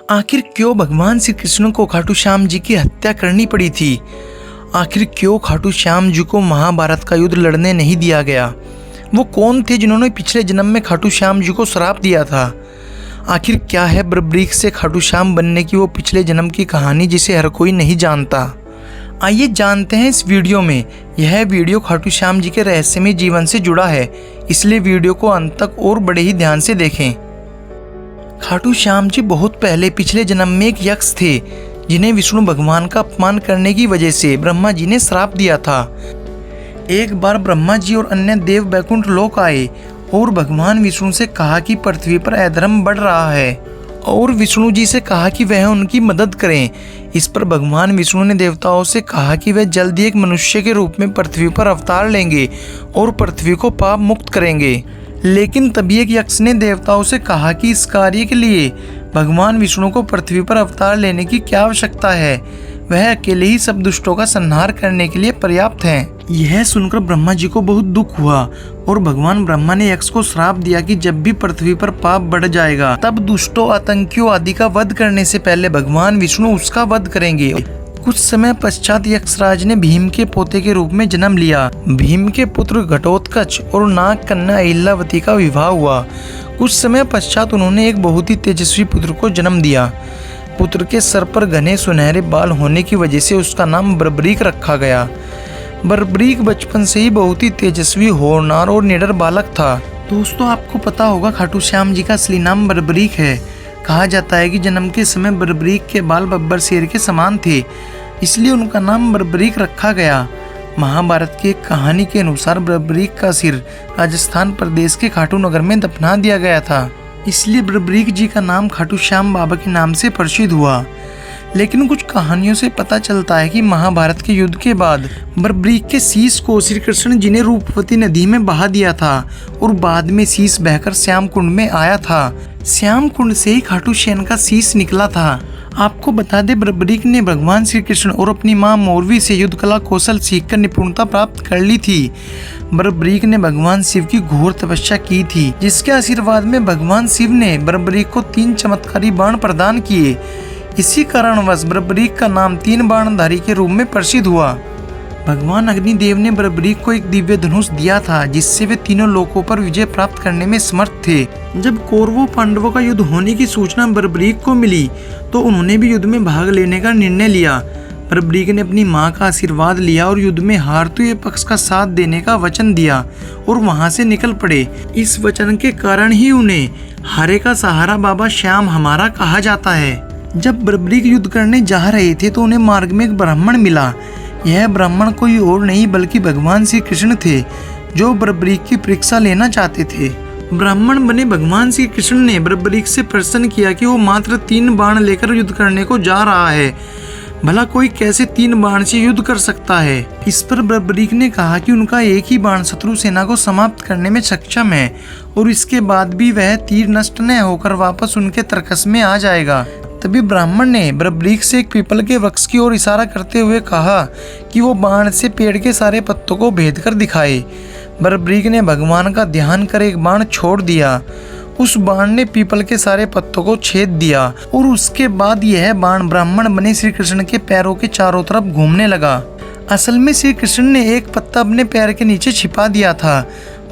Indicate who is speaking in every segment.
Speaker 1: आखिर क्यों भगवान श्री कृष्ण को खाटू श्याम जी की हत्या करनी पड़ी थी? आखिर क्यों खाटू श्याम जी को महाभारत का युद्ध लड़ने नहीं दिया गया? वो कौन थे जिन्होंने पिछले जन्म में खाटू श्याम जी को श्राप दिया था? आखिर क्या है बर्बरीक से खाटू श्याम बनने की वो पिछले जन्म की कहानी जिसे हर कोई नहीं जानता? आइए जानते हैं इस वीडियो में। यह वीडियो खाटू श्याम जी के रहस्यमय जीवन से जुड़ा है, इसलिए वीडियो को अंत तक और बड़े ही ध्यान से देखें। खाटू श्याम जी बहुत पहले पिछले जन्म में एक यक्ष थे जिन्हें विष्णु भगवान का अपमान करने की वजह से ब्रह्मा जी ने श्राप दिया था। एक बार ब्रह्मा जी और अन्य देव बैकुंठ लोक आए और भगवान विष्णु से कहा कि पृथ्वी पर अधर्म बढ़ रहा है और विष्णु जी से कहा कि वह उनकी मदद करें। इस पर भगवान विष्णु ने देवताओं से कहा कि वह जल्दी एक मनुष्य के रूप में पृथ्वी पर अवतार लेंगे और पृथ्वी को पाप मुक्त करेंगे। लेकिन तभी एक यक्ष ने देवताओं से कहा कि इस कार्य के लिए भगवान विष्णु को पृथ्वी पर अवतार लेने की क्या आवश्यकता है, वह अकेले ही सब दुष्टों का संहार करने के लिए पर्याप्त हैं। यह सुनकर ब्रह्मा जी को बहुत दुख हुआ और भगवान ब्रह्मा ने यक्ष को श्राप दिया कि जब भी पृथ्वी पर पाप बढ़ जाएगा तब दुष्टों, आतंकियों आदि का वध करने से पहले भगवान विष्णु उसका वध करेंगे। कुछ समय पश्चात यक्षराज ने भीम के पोते के रूप में जन्म लिया। भीम के पुत्र घटोत्कच और नाग कन्या अहिल्यावती का विवाह हुआ। कुछ समय पश्चात उन्होंने एक बहुत ही तेजस्वी पुत्र को जन्म दिया। पुत्र के सर पर घने सुनहरे बाल होने की वजह से उसका नाम बर्बरीक रखा गया। बर्बरीक बचपन से ही बहुत ही तेजस्वी, होनहार और निडर बालक था। दोस्तों, आपको पता होगा खाटू श्याम जी का असली नाम बर्बरीक है। कहा जाता है कि जन्म के समय बर्बरीक के बाल बब्बर शेर के समान थे, इसलिए उनका नाम बर्बरीक रखा गया। महाभारत की एक कहानी के अनुसार बर्बरीक का सिर राजस्थान प्रदेश के खाटू नगर में दफना दिया गया था, इसलिए बर्बरीक जी का नाम खाटू श्याम बाबा के नाम से प्रसिद्ध हुआ। लेकिन कुछ कहानियों से पता चलता है कि महाभारत के युद्ध के बाद बर्बरीक के शीश को श्री कृष्ण जी ने रूपवती नदी में बहा दिया था और बाद में शीश बहकर श्याम कुंड में आया था। श्याम कुंड से ही खाटू श्याम का शीश निकला था। आपको बता दें, बर्बरीक ने भगवान श्री कृष्ण और अपनी मां मोरवी से युद्ध कला कौशल सीखकर निपुणता प्राप्त कर ली थी। बर्बरीक ने भगवान शिव की घोर तपस्या की थी, जिसके आशीर्वाद में भगवान शिव ने बर्बरीक को 3 चमत्कारी बाण प्रदान किए। इसी कारणवश बर्बरीक का नाम 3 बाणधारी के रूप में प्रसिद्ध हुआ। भगवान अग्निदेव ने बर्बरीक को एक दिव्य धनुष दिया था, जिससे वे तीनों लोकों पर विजय प्राप्त करने में समर्थ थे। जब कौरवों पांडवों का युद्ध होने की सूचना बर्बरीक को मिली तो उन्होंने भी युद्ध में भाग लेने का निर्णय लिया। बर्बरीक ने अपनी मां का आशीर्वाद लिया और युद्ध में हारते हुए पक्ष का साथ देने का वचन दिया और वहां से निकल पड़े। इस वचन के कारण ही उन्हें हारे का सहारा बाबा श्याम हमारा कहा जाता है। जब बर्बरीक युद्ध करने जा रहे थे तो उन्हें मार्ग में एक ब्राह्मण मिला। यह ब्राह्मण कोई और नहीं बल्कि भगवान श्री कृष्ण थे, जो बर्बरीक की परीक्षा लेना चाहते थे। ब्राह्मण बने भगवान श्री कृष्ण ने बर्बरीक से प्रश्न किया कि वो मात्र 3 बाण लेकर युद्ध करने को जा रहा है, भला कोई कैसे 3 बाण से युद्ध कर सकता है। इस पर बर्बरीक ने कहा कि उनका एक ही बाण शत्रु सेना को समाप्त करने में सक्षम है और इसके बाद भी वह तीर नष्ट न होकर वापस उनके तर्कस में आ जाएगा। तभी ब्राह्मण ने बर्बरीक से एक पीपल के वृक्ष की ओर इशारा करते हुए कहा कि वो बाण से पेड़ के सारे पत्तों को भेद कर दिखाए। बर्बरीक ने भगवान का ध्यान कर एक बाण छोड़ दिया। उस बाण ने पीपल के सारे पत्तों को छेद दिया और उसके बाद यह बाण ब्राह्मण बने श्री कृष्ण के पैरों के चारों तरफ घूमने लगा। असल में श्री कृष्ण ने एक पत्ता अपने पैर के नीचे छिपा दिया था।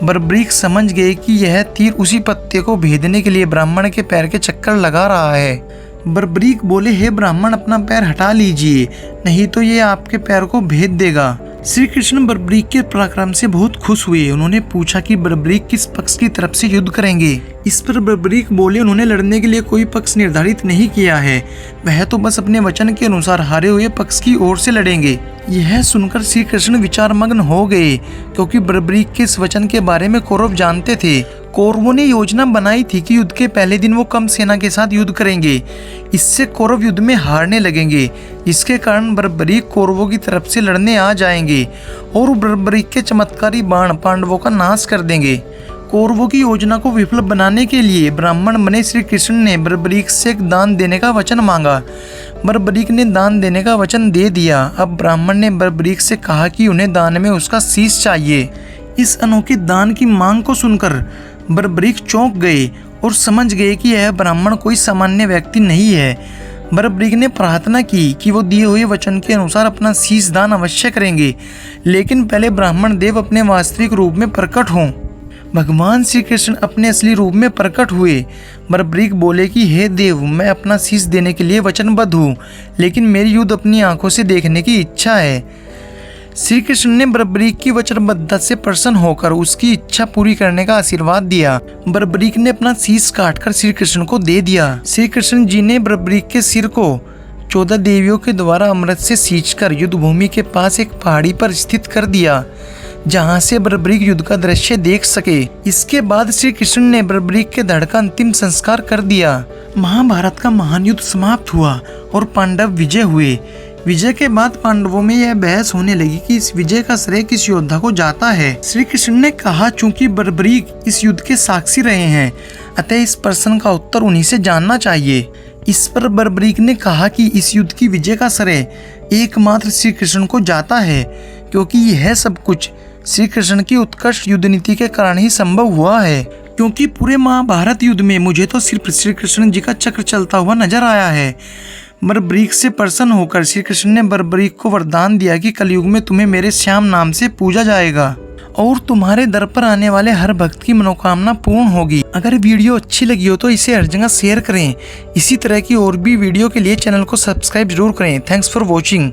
Speaker 1: बर्बरीक समझ गए कि यह तीर उसी पत्ते को भेदने के लिए ब्राह्मण के पैर के चक्कर लगा रहा है। बर्बरीक बोले, हे ब्राह्मण, अपना पैर हटा लीजिए, नहीं तो ये आपके पैर को भेद देगा। श्री कृष्ण बर्बरीक के पराक्रम से बहुत खुश हुए। उन्होंने पूछा कि बर्बरीक किस पक्ष की तरफ से युद्ध करेंगे। इस पर बर्बरीक बोले, उन्होंने लड़ने के लिए कोई पक्ष निर्धारित नहीं किया है, वह तो बस अपने वचन के अनुसार हारे हुए पक्ष की ओर से लड़ेंगे। यह सुनकर श्री कृष्ण विचारमग्न हो गए, क्योंकि बर्बरीक के इस वचन के बारे में कौरव जानते थे। कौरवों ने योजना बनाई थी कि युद्ध के पहले दिन वो कम सेना के साथ युद्ध करेंगे, इससे कौरव युद्ध में हारने लगेंगे, जिसके कारण बर्बरीक कौरवों की तरफ से लड़ने आ जाएंगे और बर्बरीक के चमत्कारी बाण पांडवों का नाश कर देंगे। कौरवों की योजना को विफल बनाने के लिए ब्राह्मण बने श्री कृष्ण ने बर्बरीक से एक दान देने का वचन मांगा। बर्बरीक ने दान देने का वचन दे दिया। अब ब्राह्मण ने बर्बरीक से कहा कि उन्हें दान में उसका शीश चाहिए। इस अनोखे दान की मांग को सुनकर बर्बरीक चौंक गए और समझ गए कि यह ब्राह्मण कोई सामान्य व्यक्ति नहीं है। बरबरीक ने प्रार्थना की कि वो दिए हुए वचन के अनुसार अपना शीश दान अवश्य करेंगे, लेकिन पहले ब्राह्मण देव अपने वास्तविक रूप में प्रकट हों। भगवान श्री कृष्ण अपने असली रूप में प्रकट हुए। बरबरीक बोले कि हे देव, मैं अपना शीश देने के लिए वचनबद्ध हूँ, लेकिन मेरी युद्ध अपनी आंखों से देखने की इच्छा है। श्री कृष्ण ने बरबरीक की वचनबद्धता से प्रसन्न होकर उसकी इच्छा पूरी करने का आशीर्वाद दिया। बरबरीक ने अपना शीश काटकर श्री कृष्ण को दे दिया। श्री कृष्ण जी ने बरबरीक के सिर को 14 देवियों के द्वारा अमृत से सींचकर युद्ध भूमि के पास एक पहाड़ी पर स्थित कर दिया, जहां से बरबरीक युद्ध का दृश्य देख सके। इसके बाद श्री कृष्ण ने बरबरीक के धड़ का अंतिम संस्कार कर दिया। महाभारत का महान युद्ध समाप्त हुआ और पांडव विजय हुए। विजय के बाद पांडवों में यह बहस होने लगी कि इस विजय का श्रेय किस योद्धा को जाता है। श्री कृष्ण ने कहा, चूंकि बरबरीक इस युद्ध के साक्षी रहे हैं, अतः इस प्रश्न का उत्तर उन्हीं से जानना चाहिए। इस पर बरबरीक ने कहा कि इस युद्ध की विजय का श्रेय एकमात्र श्री कृष्ण को जाता है, क्योंकि यह सब कुछ श्री कृष्ण की उत्कृष्ट युद्ध नीति के कारण ही संभव हुआ है। क्योंकि पूरे महाभारत युद्ध में मुझे तो सिर्फ श्री कृष्ण जी का चक्र चलता हुआ नजर आया है। बरबरीक से प्रसन्न होकर श्री कृष्ण ने बरबरीक को वरदान दिया कि कलयुग में तुम्हें मेरे श्याम नाम से पूजा जाएगा और तुम्हारे दर पर आने वाले हर भक्त की मनोकामना पूर्ण होगी। अगर वीडियो अच्छी लगी हो तो इसे हर जगह शेयर करें। इसी तरह की और भी वीडियो के लिए चैनल को सब्सक्राइब जरूर करें। Thanks for watching.